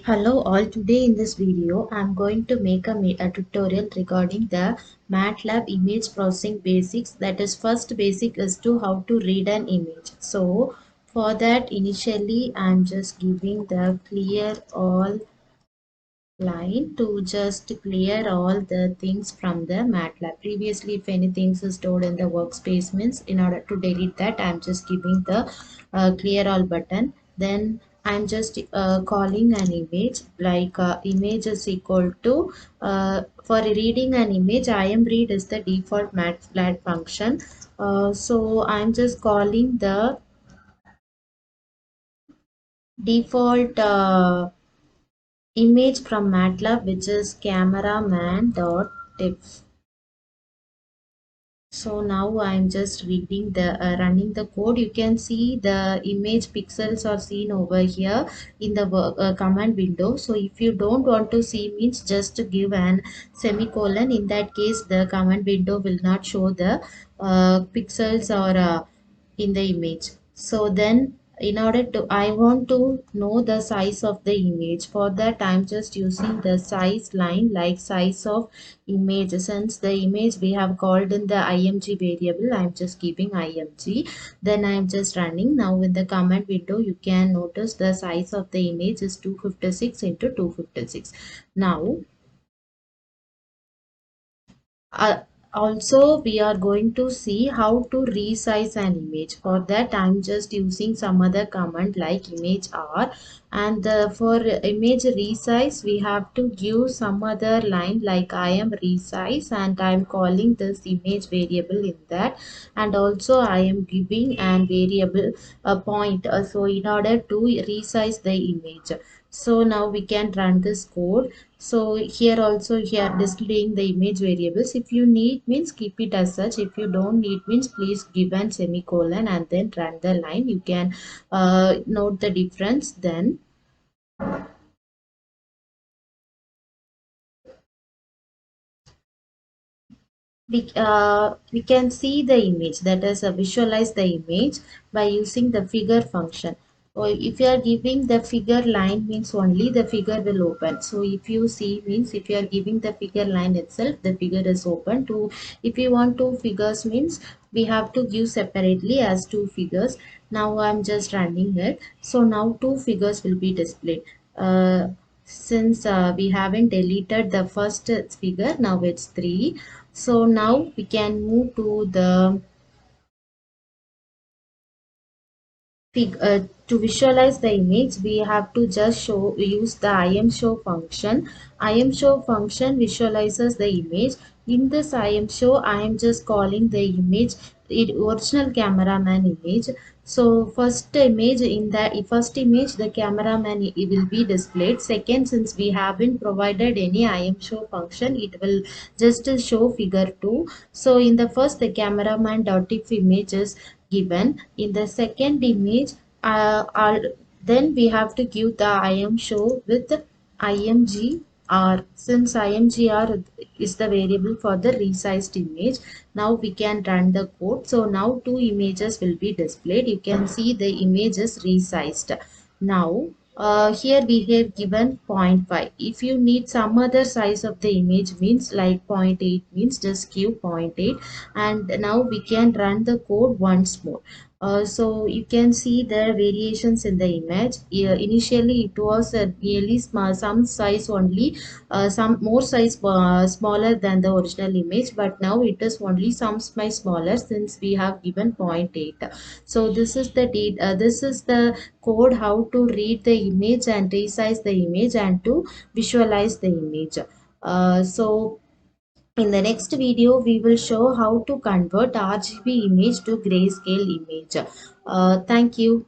Hello all, today in this video I am going to make a tutorial regarding the Matlab image processing basics. That is, first basic is to how to read an image. So for that initially I am just giving the clear all line to just clear all the things from the Matlab. Previously, if anything is stored in the workspace means, in order to delete that, I'm just giving the clear all button. Then I'm just calling an image, like image is equal to, for reading an image, imRead is the default Matlab function. So I'm just calling the default image from Matlab, which is cameraman.tiff. So now I'm just reading the running the code. You can see the image pixels are seen over here in the command window. So if you don't want to see means, just to give an semicolon. In that case, the command window will not show the pixels or in the image. So then in order to, I want to know the size of the image. For that I'm just using the size line, like size of image. Since the image we have called in the img variable, I'm just keeping img. Then I'm just running. Now in the command window you can notice the size of the image is 256 into 256. Now uh, also we are going to see how to resize an image. For that I'm just using some other command like image r, and for image resize we have to give some other line like I am resize, and I am calling this image variable in that, and also I am giving an variable a point, so in order to resize the image. So now we can run this code. So here also, here displaying the image variables. If you need means, keep it as such. If you don't need means, please give an semicolon and then run the line. You can note the difference then. We can see the image, that is visualize the image by using the figure function. Or if you are giving the figure line means, only the figure will open. So if you see means, if you are giving the figure line itself, the figure is open. To, if you want two figures means, we have to give separately as two figures. Now I'm just running it. So now two figures will be displayed. Since we haven't deleted the first figure, now it's 3. So now we can move to the to visualize the image. We have to just use the imshow function. Imshow function visualizes the image. In this imshow, I am just calling the image original cameraman image. So first image, in the first image the cameraman it will be displayed. Second, since we haven't provided any imshow function, it will just show figure 2. So in the first, the cameraman dot if image is given. In the second image, then we have to give the im show with imgr. Since imgr is the variable for the resized image, now we can run the code. So now two images will be displayed. You can see the image is resized. Now here we have given zero point 0.5. If you need some other size of the image means, like 0.8 means, just give 0.8. And now we can run the code once more. So you can see the variations in the image. Initially it was really small, some size only, some more size smaller than the original image, but now it is only some size smaller since we have given 0.8. So this is the this is the code how to read the image and resize the image and to visualize the image. So in the next video, we will show how to convert RGB image to grayscale image. Thank you.